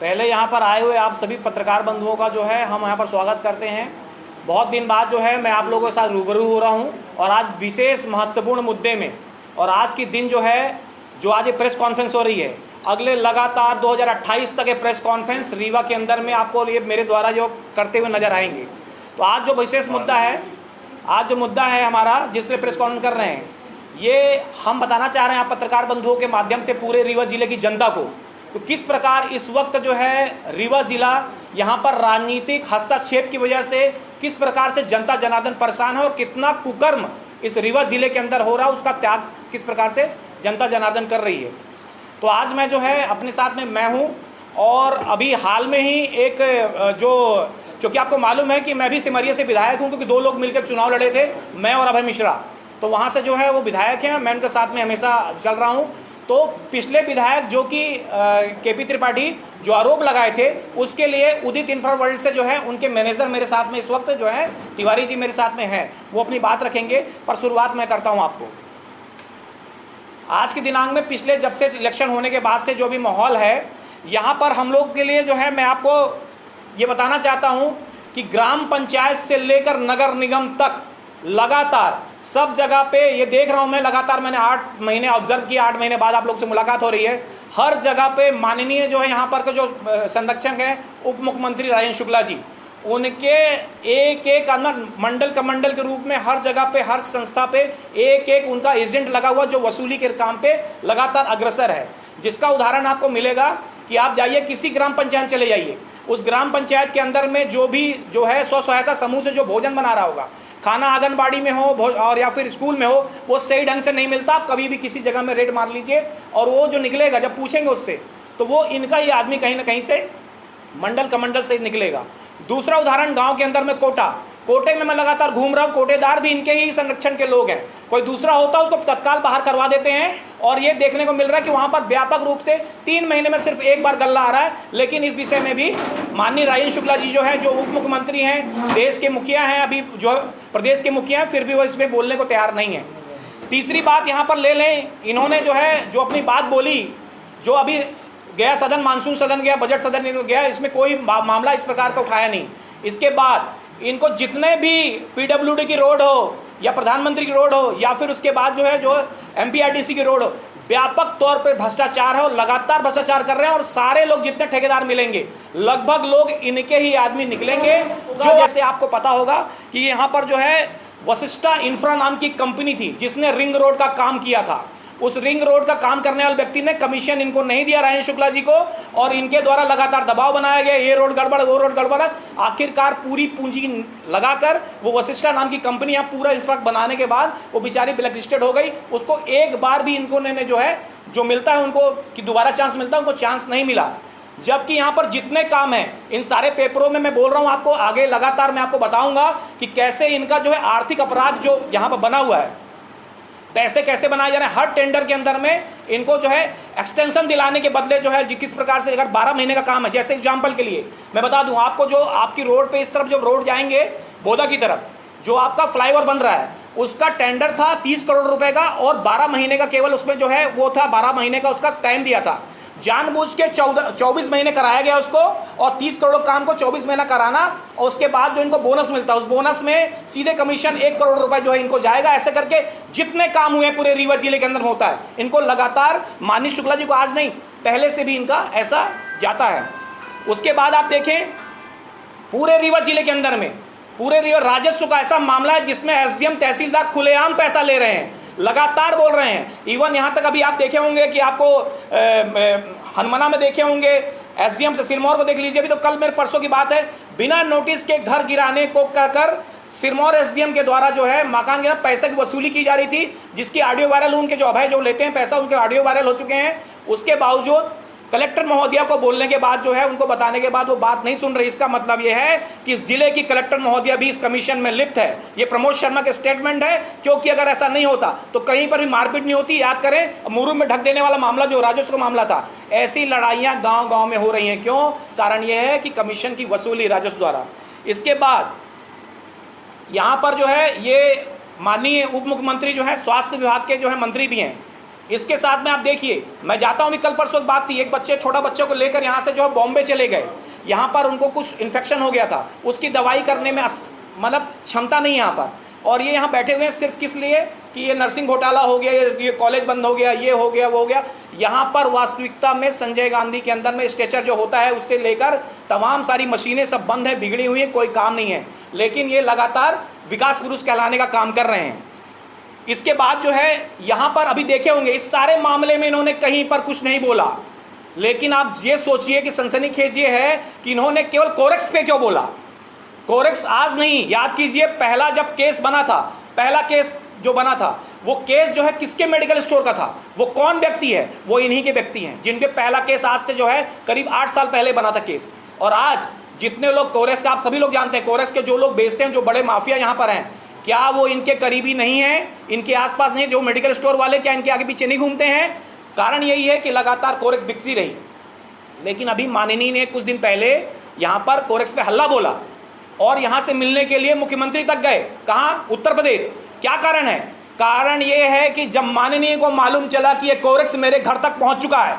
पहले यहाँ पर आए हुए आप सभी पत्रकार बंधुओं का जो है हम यहाँ पर स्वागत करते हैं। बहुत दिन बाद जो है मैं आप लोगों के साथ रूबरू हो रहा हूँ और आज विशेष महत्वपूर्ण मुद्दे में, और आज की दिन जो है जो आज ये प्रेस कॉन्फ्रेंस हो रही है, अगले लगातार 2028 तक ये प्रेस कॉन्फ्रेंस रीवा के अंदर में आपको ये मेरे द्वारा जो करते हुए नजर आएंगे। तो आज जो विशेष मुद्दा है, आज जो मुद्दा है हमारा जिसमें प्रेस कॉन्फ्रेंस कर रहे हैं, ये हम बताना चाह रहे हैं आप पत्रकार बंधुओं के माध्यम से पूरे रीवा जिले की जनता को, तो किस प्रकार इस वक्त जो है रीवा जिला यहाँ पर राजनीतिक हस्तक्षेप की वजह से किस प्रकार से जनता जनार्दन परेशान है और कितना कुकर्म इस रीवा जिले के अंदर हो रहा है, उसका त्याग किस प्रकार से जनता जनार्दन कर रही है। तो आज मैं जो है अपने साथ में मैं हूँ, और अभी हाल में ही एक क्योंकि आपको मालूम है कि मैं भी सिमरिया से विधायक हूँ, क्योंकि 2 लोग मिलकर चुनाव लड़े थे, मैं और अभय मिश्रा। तो वहाँ से जो है वो विधायक हैं, मैं उनके साथ में हमेशा चल रहा हूँ। तो पिछले विधायक जो कि केपी त्रिपाठी जो आरोप लगाए थे, उसके लिए उदित इंफ्रा वर्ल्ड से जो है उनके मैनेजर मेरे साथ में इस वक्त जो है तिवारी जी मेरे साथ में है, वो अपनी बात रखेंगे। पर शुरुआत मैं करता हूं आपको आज के दिनांक में, पिछले जब से इलेक्शन होने के बाद से जो भी माहौल है यहाँ पर हम लोग के लिए जो है, मैं आपको ये बताना चाहता हूँ कि ग्राम पंचायत से लेकर नगर निगम तक लगातार सब जगह पे ये देख रहा हूँ मैं, लगातार मैंने 8 महीने ऑब्जर्व किया, 8 महीने बाद आप लोग से मुलाकात हो रही है। हर जगह पे माननीय जो है यहाँ पर के जो संरक्षक हैं उप मुख्यमंत्री राजेंद्र शुक्ला जी, उनके एक एक मंडल कमंडल के रूप में हर जगह पे हर संस्था पे एक एक उनका एजेंट लगा हुआ जो वसूली के काम पे लगातार अग्रसर है। जिसका उदाहरण आपको मिलेगा कि आप जाइए किसी ग्राम पंचायत चले जाइए, उस ग्राम पंचायत के अंदर में जो भी जो है स्व सहायता समूह से जो भोजन बना रहा होगा, खाना आंगनबाड़ी में हो और या फिर स्कूल में हो, वो सही ढंग से नहीं मिलता। आप कभी भी किसी जगह में रेड मार लीजिए और वो जो निकलेगा, जब पूछेंगे उससे, तो वो इनका ही आदमी कहीं ना कहीं से मंडल कमंडल से निकलेगा। दूसरा उदाहरण गांव के अंदर में कोटे में मैं लगातार घूम रहा हूँ, कोटेदार भी इनके ही संरक्षण के लोग हैं। कोई दूसरा होता उसको तत्काल बाहर करवा देते हैं, और ये देखने को मिल रहा है कि वहां पर व्यापक रूप से 3 महीने में सिर्फ 1 बार गल्ला आ रहा है। लेकिन इस विषय में भी माननीय राजेंद्र शुक्ला जी जो है, जो उप मुख्यमंत्री हैं, देश के मुखिया हैं, अभी जो प्रदेश के मुखिया हैं, फिर भी वो इसमें बोलने को तैयार नहीं है। तीसरी बात यहाँ पर ले लें, इन्होंने जो है जो अपनी बात बोली, जो अभी गया सदन, मानसून सदन गया, बजट सदन गया, इसमें कोई मामला इस प्रकार का उठाया नहीं। इसके बाद इनको जितने भी पीडब्ल्यूडी की रोड हो या प्रधानमंत्री की रोड हो या फिर उसके बाद जो है जो एमपीआरडीसी की रोड हो, व्यापक तौर पर भ्रष्टाचार है और लगातार भ्रष्टाचार कर रहे हैं। और सारे लोग जितने ठेकेदार मिलेंगे, लगभग लोग इनके ही आदमी निकलेंगे। जो जैसे आपको पता होगा कि यहाँ पर जो है वशिष्ठा इंफ्रा नाम की कंपनी थी जिसने रिंग रोड का काम किया था। उस रिंग रोड का काम करने वाले व्यक्ति ने कमीशन इनको नहीं दिया राजेंद्र शुक्ला जी को, और इनके द्वारा लगातार दबाव बनाया गया, ये रोड गड़बड़, वो रोड गड़बड़। आखिरकार पूरी पूंजी लगाकर वो वशिष्ठा नाम की कंपनी यहाँ पूरा इंफ्रास्ट्रक्चर बनाने के बाद वो बेचारी ब्लैक लिस्टेड हो गई। उसको एक बार भी इनको ने जो है जो मिलता है उनको कि दोबारा चांस मिलता है, उनको चांस नहीं मिला। जबकि यहाँ पर जितने काम हैं, इन सारे पेपरों में मैं बोल रहा हूँ आपको, आगे लगातार मैं आपको बताऊंगा कि कैसे इनका जो है आर्थिक अपराध जो यहाँ पर बना हुआ है, पैसे कैसे बनाए जा रहे हैं। हर टेंडर के अंदर में इनको जो है एक्सटेंशन दिलाने के बदले जो है किस प्रकार से, अगर 12 महीने का काम है, जैसे एग्जांपल के लिए मैं बता दूं आपको, जो आपकी रोड पे इस तरफ जो रोड जाएंगे बोदा की तरफ, जो आपका फ्लाईओवर बन रहा है, उसका टेंडर था 30 करोड़ रुपए का, और 12 महीने का केवल उसमें जो है वो था, 12 महीने का उसका टाइम दिया था। जानबूझ के 24 महीने कराया गया उसको, और 30 करोड़ काम को 24 महीना कराना, और उसके बाद जो इनको बोनस मिलता है, उस बोनस में सीधे कमीशन 1 करोड़ रुपए जो है इनको जाएगा। ऐसे करके जितने काम हुए पूरे रीवा जिले के अंदर होता है, इनको लगातार माननीय शुक्ला जी को आज नहीं, पहले से भी इनका ऐसा जाता है। उसके बाद आप देखें पूरे रीवा जिले के अंदर में, पूरे रीवा राजस्व का ऐसा मामला है जिसमें एसडीएम तहसीलदार खुलेआम पैसा ले रहे हैं, लगातार बोल रहे हैं। इवन यहाँ तक अभी आप देखे होंगे कि आपको हनुमाना में देखे होंगे, एसडीएम से सिरमौर को देख लीजिए। अभी तो कल मेरे परसों की बात है, बिना नोटिस के घर गिराने को कहकर सिरमौर एसडीएम के द्वारा जो है मकान गिरा, पैसे की वसूली की जा रही थी, जिसकी ऑडियो वायरल, उनके जो अभय जो लेते हैं पैसा, उनके ऑडियो वायरल हो चुके हैं। उसके बावजूद कलेक्टर महोदया को बोलने के बाद जो है, उनको बताने के बाद वो बात नहीं सुन रही। इसका मतलब ये है कि इस जिले की कलेक्टर महोदया भी इस कमीशन में लिप्त है। ये प्रमोद शर्मा के स्टेटमेंट है, क्योंकि अगर ऐसा नहीं होता तो कहीं पर भी मारपीट नहीं होती। याद करें मुरुम में ढक देने वाला मामला जो राजस्व का मामला था, ऐसी लड़ाइयां गांव गांव में हो रही हैं। क्यों? कारण यह है कि कमीशन की वसूली राजस्व द्वारा। इसके बाद यहाँ पर जो है ये माननीय उप मुख्यमंत्री जो है स्वास्थ्य विभाग के जो है मंत्री भी हैं, इसके साथ में आप देखिए, मैं जाता हूँ, कल परसों बात थी, एक बच्चे, छोटा बच्चे को लेकर यहाँ से जो है बॉम्बे चले गए, यहाँ पर उनको कुछ इन्फेक्शन हो गया था, उसकी दवाई करने में मतलब क्षमता नहीं है यहाँ पर, और ये यहाँ बैठे हुए हैं सिर्फ किस लिए कि ये नर्सिंग घोटाला हो गया, ये कॉलेज बंद हो गया, ये हो गया, वो हो गया। यहाँ पर वास्तविकता में संजय गांधी के अंदर में स्ट्रेचर जो होता है उससे लेकर तमाम सारी मशीनें सब बंद है, बिगड़ी हुई है, कोई काम नहीं है, लेकिन ये लगातार विकास पुरुष कहलाने का काम कर रहे हैं। इसके बाद जो है यहाँ पर अभी देखे होंगे, इस सारे मामले में इन्होंने कहीं पर कुछ नहीं बोला, लेकिन आप ये सोचिए कि सनसनीखेज ये है कि इन्होंने केवल कोरेक्स पे क्यों बोला। कोरेक्स आज नहीं, याद कीजिए, पहला जब केस बना था, पहला केस जो बना था, वो केस जो है किसके मेडिकल स्टोर का था, वो कौन व्यक्ति है, वो इन्हीं के व्यक्ति हैं जिनके पहला केस आज से जो है करीब 8 साल पहले बना था केस। और आज जितने लोग कोरेक्स का, आप सभी लोग जानते हैं, कोरेक्स के जो लोग बेचते हैं, जो बड़े माफिया यहाँ पर हैं, क्या वो इनके करीबी नहीं है, इनके आसपास नहीं, जो मेडिकल स्टोर वाले क्या इनके आगे पीछे नहीं घूमते हैं? कारण यही है कि लगातार कोरेक्स बिकती रही। लेकिन अभी माननीय ने कुछ दिन पहले यहाँ पर कोरेक्स पे हल्ला बोला और यहाँ से मिलने के लिए मुख्यमंत्री तक गए। कहाँ? उत्तर प्रदेश। क्या कारण है? कारण ये है कि जब माननीय को मालूम चला कि ये कोरेक्स मेरे घर तक पहुँच चुका है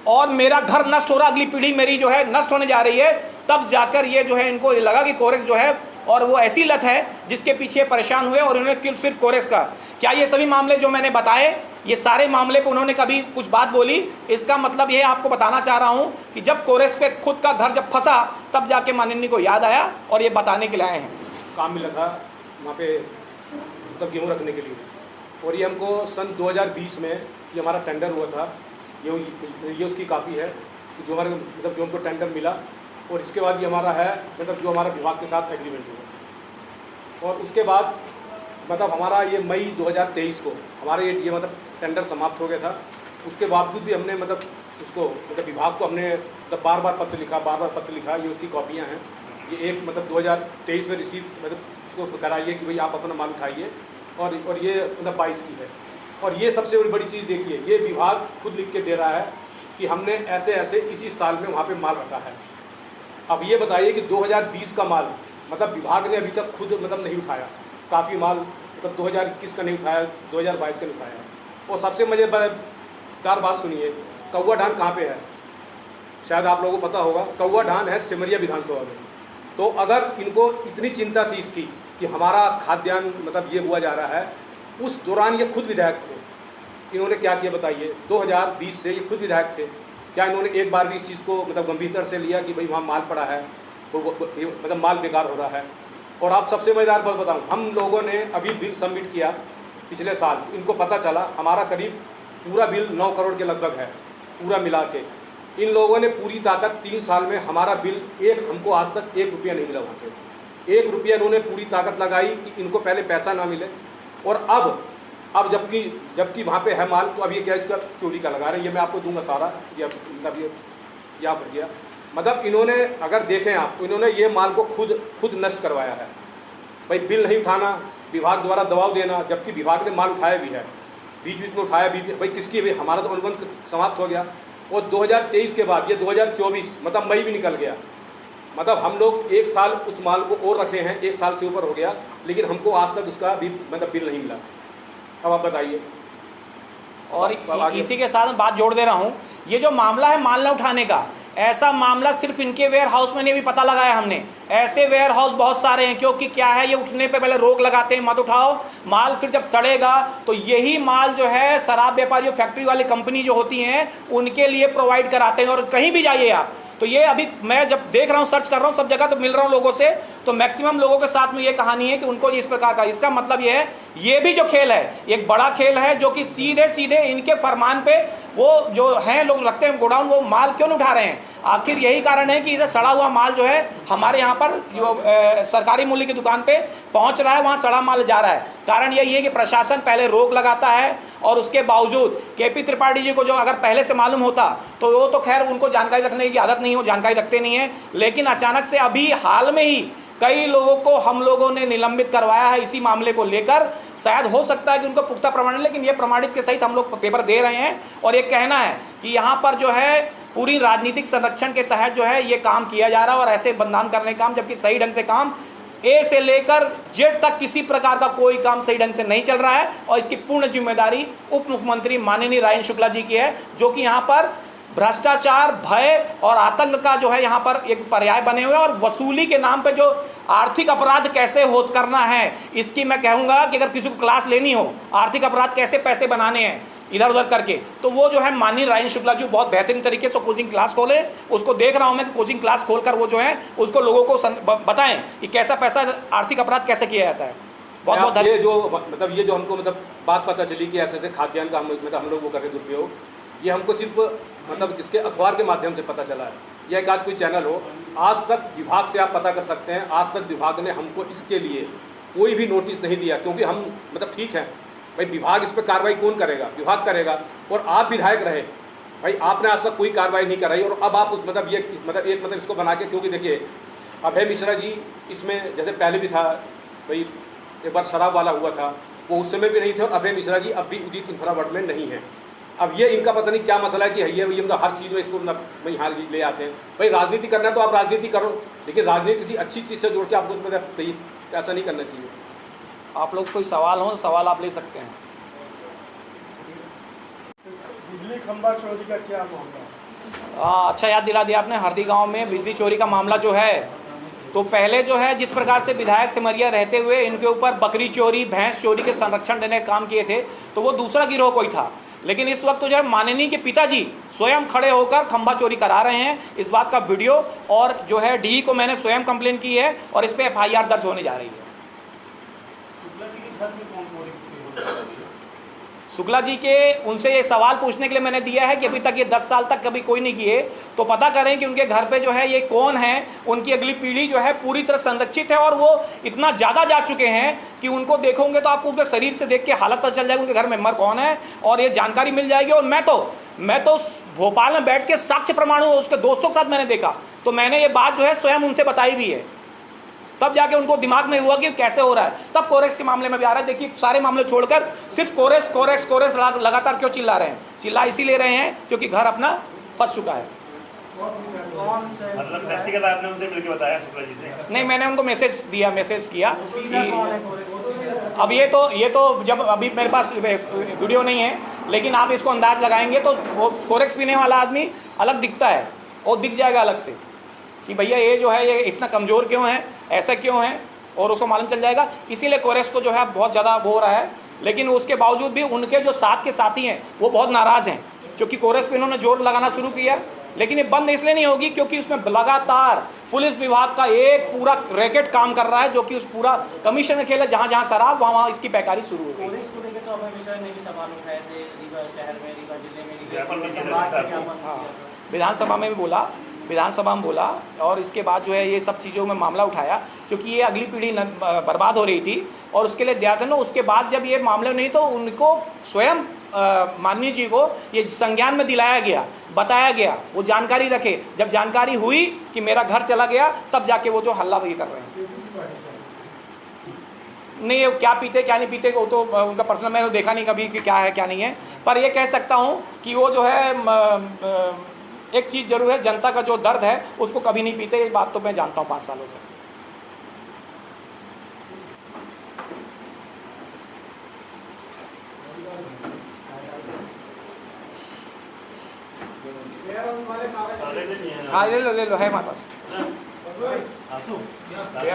और मेरा घर नष्ट हो रहा, अगली पीढ़ी मेरी जो है नष्ट होने जा रही है, तब जाकर ये जो है इनको लगा कि कोरेक्स जो है, और वो ऐसी लत है जिसके पीछे परेशान हुए और उन्होंने सिर्फ कोरेक्स का। क्या ये सभी मामले जो मैंने बताए, ये सारे मामले पे उन्होंने कभी कुछ बात बोली? इसका मतलब ये आपको बताना चाह रहा हूँ कि जब कोरेक्स पे खुद का घर जब फंसा, तब जाके माननीय को याद आया और ये बताने के लिए आए हैं। काम मिला था वहाँ पे मतलब गेहूँ रखने के लिए, और ये हमको सन 2020 में ये हमारा टेंडर हुआ था। ये उसकी कापी है जो हमारे मतलब जो हमको टेंडर मिला, और इसके बाद ये हमारा है मतलब जो हमारा विभाग के साथ एग्रीमेंट हुआ। और उसके बाद मतलब हमारा ये मई 2023 को हमारा ये मतलब टेंडर समाप्त हो गया था। उसके बावजूद भी हमने मतलब उसको मतलब विभाग को हमने मतलब बार बार पत्र लिखा। ये उसकी कॉपियाँ हैं। ये एक मतलब 2023 में रिसीव मतलब उसको कराइए कि भाई आप अपना माल उठाइए, और ये मतलब 22 की है। और ये सबसे बड़ी चीज़ देखिए, ये विभाग खुद लिख के दे रहा है कि हमने ऐसे ऐसे इसी साल में वहाँ पे माल रखा है। अब ये बताइए कि 2020 का माल मतलब विभाग ने अभी तक खुद मतलब नहीं उठाया। काफ़ी माल मतलब 2021 का नहीं उठाया, 2022 का नहीं उठाया। और सबसे मज़ेदार बात सुनिए, कौवा ढान कहाँ पे है? शायद आप लोगों को पता होगा, कौवा ढान है सिमरिया विधानसभा में। तो अगर इनको इतनी चिंता थी इसकी कि हमारा खाद्यान्न मतलब ये हुआ जा रहा है, उस दौरान ये खुद विधायक थे। इन्होंने क्या किया बताइए? 2020 से ये खुद विधायक थे। क्या इन्होंने एक बार भी इस चीज़ को मतलब गंभीरता से लिया कि भाई वहाँ माल पड़ा है, मतलब माल बेकार हो रहा है? और आप सबसे मज़ेदार बात बताऊँ, हम लोगों ने अभी बिल सबमिट किया पिछले साल, इनको पता चला हमारा करीब पूरा बिल 9 करोड़ के लगभग है पूरा मिला के। इन लोगों ने पूरी ताकत 3 साल में हमारा बिल हमको आज तक 1 रुपया नहीं मिला वहाँ से। 1 रुपया इन्होंने पूरी ताकत लगाई कि इनको पहले पैसा ना मिले, और अब जबकि वहाँ पे है माल, तो अब ये क्या इसका चोरी का लगा रहे हैं। ये मैं आपको दूंगा सारा, ये मतलब ये यहाँ पर गया। मतलब इन्होंने अगर देखें आप, तो इन्होंने ये माल को खुद नष्ट करवाया है। भाई बिल नहीं उठाना, विभाग द्वारा दबाव देना, जबकि विभाग ने माल उठाया भी है, बीच में उठाया भी। भाई किसकी? भाई हमारा तो अनुबंध समाप्त हो गया। और 2023 के बाद ये 2024 मतलब मई भी निकल गया। मतलब हम लोग 1 साल उस माल को और रखे हैं, 1 साल से ऊपर हो गया, लेकिन हमको आज तक उसका भी मतलब बिल नहीं मिला। अब आप बताइए। और इसी के साथ बात जोड़ दे रहा हूँ, ये जो मामला है माल न उठाने का, ऐसा मामला सिर्फ इनके वेयर हाउस में नहीं भी पता लगाया हमने, ऐसे वेयर हाउस बहुत सारे हैं। क्योंकि क्या है, ये उठने पे पहले रोक लगाते हैं, मत उठाओ माल, फिर जब सड़ेगा तो यही माल जो है शराब व्यापारी, फैक्ट्री वाली कंपनी जो होती हैं, उनके लिए प्रोवाइड कराते हैं। और कहीं भी जाइए आप, तो ये अभी मैं जब देख रहा हूँ, सर्च कर रहा हूँ सब जगह, तो मिल रहा हूँ लोगों से, तो मैक्सिमम लोगों के साथ में ये कहानी है कि उनको इस प्रकार का। इसका मतलब ये है, ये भी जो खेल है एक बड़ा खेल है, जो कि सीधे सीधे इनके फरमान पे वो जो हैं लोग रखते हैं गोडाउन, वो माल क्यों नहीं उठा रहे हैं? आखिर यही कारण है कि इधर सड़ा हुआ माल जो है हमारे यहाँ पर जो सरकारी मूल्य की दुकान पे पहुँच रहा है, वहाँ सड़ा माल जा रहा है। कारण यही है कि प्रशासन पहले रोक लगाता है, और उसके बावजूद केपी त्रिपाठी जी को जो अगर पहले से मालूम होता, तो वो तो खैर उनको जानकारी रखने की आदत नहीं है, वो जानकारी रखते नहीं है। लेकिन अचानक से अभी हाल में ही कई लोगों को हम लोगों ने निलंबित करवाया है इसी मामले को लेकर। शायद हो सकता है कि उनको पुख्ता प्रमाणित, लेकिन ये प्रमाणित के सहित हम लोग पेपर दे रहे हैं। और ये कहना है कि यहाँ पर जो है पूरी राजनीतिक संरक्षण के तहत जो है ये काम किया जा रहा है, और ऐसे बदनाम करने का काम, जबकि सही ढंग से काम ए से लेकर जेड तक किसी प्रकार का कोई काम सही ढंग से नहीं चल रहा है और इसकी पूर्ण जिम्मेदारी उप मुख्यमंत्री माननीय राजेंद्र शुक्ला जी की है, जो कि यहाँ पर भ्रष्टाचार, भय और आतंक का जो है यहाँ पर एक पर्याय बने हुए हैं। और वसूली के नाम पे जो आर्थिक अपराध कैसे हो करना है, इसकी मैं कहूँगा कि अगर किसी को क्लास लेनी हो आर्थिक अपराध कैसे पैसे बनाने हैं इधर उधर करके, तो वो जो है माननीय राजेंद्र शुक्ला जी बहुत बेहतरीन तरीके से कोचिंग क्लास खोले। उसको देख रहा हूँ मैं कि कोचिंग क्लास खोलकर वो जो है उसको लोगों को बताएं कि कैसा पैसा आर्थिक अपराध कैसे किया जाता है। बहुत बहुत ये जो हमको बात पता चली कि ऐसे खाद्यान्न का हम लोग वो कर रहे दुरुपयोग, ये हमको सिर्फ इसके अखबार के माध्यम से पता चला है। यह एक आज कोई चैनल हो, आज तक विभाग से आप पता कर सकते हैं, आज तक विभाग ने हमको इसके लिए कोई भी नोटिस नहीं दिया, क्योंकि हम ठीक है भाई, विभाग इस पर कार्रवाई कौन करेगा, विभाग करेगा। और आप विधायक रहे भाई, आपने आज तक कोई कार्रवाई नहीं कराई और अब आप उस इसको बना के, क्योंकि देखिए अभय मिश्रा जी इसमें जैसे पहले भी था भाई, एक बार शराब वाला हुआ था, वो उस समय भी नहीं थे, और अभय मिश्रा जी अब भी उदित इंफ्रावर्ल्ड में नहीं है। अब ये इनका पता नहीं क्या मसला है कि ये हर चीज़ में इसको वही हाल ले आते हैं। भाई राजनीति करना है तो आप राजनीति करो, लेकिन राजनीति किसी अच्छी चीज़ से जोड़ के आपको ऐसा नहीं करना चाहिए। आप लोग कोई सवाल हो, सवाल आप ले सकते हैं। बिजली खंभा चोरी का क्या मामला? अच्छा याद दिला दिया आपने। हरदी गांव में बिजली चोरी का मामला जो है, तो पहले जो है जिस प्रकार से विधायक सिमरिया रहते हुए इनके ऊपर बकरी चोरी, भैंस चोरी के संरक्षण देने का काम किए थे, तो वो दूसरा गिरोह कोई था। लेकिन इस वक्त तो जो है माननीय के पिताजी स्वयं खड़े होकर खंभा चोरी करा रहे हैं। इस बात का वीडियो और जो है डी को मैंने स्वयं कंप्लेन की है और इस पे FIR दर्ज होने जा रही है। शुक्ला जी के उनसे ये सवाल पूछने के लिए मैंने दिया है कि अभी तक ये 10 साल तक कभी कोई नहीं किए, तो पता करें कि उनके घर पे जो है ये कौन है। उनकी अगली पीढ़ी जो है पूरी तरह संरक्षित है और वो इतना ज़्यादा जा चुके हैं कि उनको देखोगे तो आपको उनके शरीर से देख के हालत पता चल जाएगी उनके घर मेंबर कौन है और ये जानकारी मिल जाएगी। और मैं तो भोपाल में बैठ के साक्ष्य प्रमाण उसके दोस्तों के साथ मैंने देखा, तो मैंने ये बात जो है स्वयं उनसे बताई भी है, तब जाके उनको दिमाग में हुआ कि कैसे हो रहा है। तब कोरेक्स के मामले में भी आ रहा है। देखिए सारे मामले छोड़कर सिर्फ कोरेक्स लगातार क्यों चिल्ला रहे हैं? चिल्ला इसी ले रहे हैं क्योंकि घर अपना फंस चुका है। व्यक्तिगत आपने उनसे मिलकर बताया शुक्ला जी से? नहीं, मैंने उनको मैसेज किया कि अब ये तो जब अभी मेरे पास वीडियो नहीं है, लेकिन आप इसको अंदाज लगाएंगे तो वो कोरेक्स पीने वाला आदमी अलग दिखता है और दिख जाएगा अलग से कि भैया ये जो है ये इतना कमज़ोर क्यों है, ऐसा क्यों है, और उसको मालूम चल जाएगा। इसीलिए कोरेक्स को जो है बहुत ज़्यादा वो हो रहा है। लेकिन उसके बावजूद भी उनके जो साथ के साथी हैं वो बहुत नाराज़ हैं, क्योंकि कोरेक्स पे इन्होंने जोर लगाना शुरू किया। लेकिन ये बंद इसलिए नहीं होगी क्योंकि उसमें लगातार पुलिस विभाग का एक पूरा रैकेट काम कर रहा है, जो कि उस पूरा कमीशन खेल है। जहाँ जहाँ शराब वहाँ इसकी पैकारी शुरू हो गई। पुलिस को लेकर तो अभय मिश्रा ने भी सवाल उठाए थे, रीवा शहर में, रीवा जिले में, विधानसभा में भी बोला, विधानसभा में बोला। और इसके बाद जो है ये सब चीज़ों में मामला उठाया, क्योंकि ये अगली पीढ़ी बर्बाद हो रही थी और उसके लिए दिया था ना। उसके बाद जब ये मामले नहीं, तो उनको स्वयं माननीय जी को ये संज्ञान में दिलाया गया, बताया गया, वो जानकारी रखे। जब जानकारी हुई कि मेरा घर चला गया, तब जाके वो जो हल्ला वही कर रहे हैं। नहीं, क्या पीते क्या नहीं पीते वो तो उनका पर्सनल, मैंने तो देखा नहीं कभी कि क्या है क्या नहीं है। पर ये कह सकता हूँ कि वो जो है एक चीज़ जरूर है, जनता का जो दर्द है उसको कभी नहीं पीते। ये बात तो मैं जानता हूँ 5 सालों से। हाँ ले लो है हमारे पास।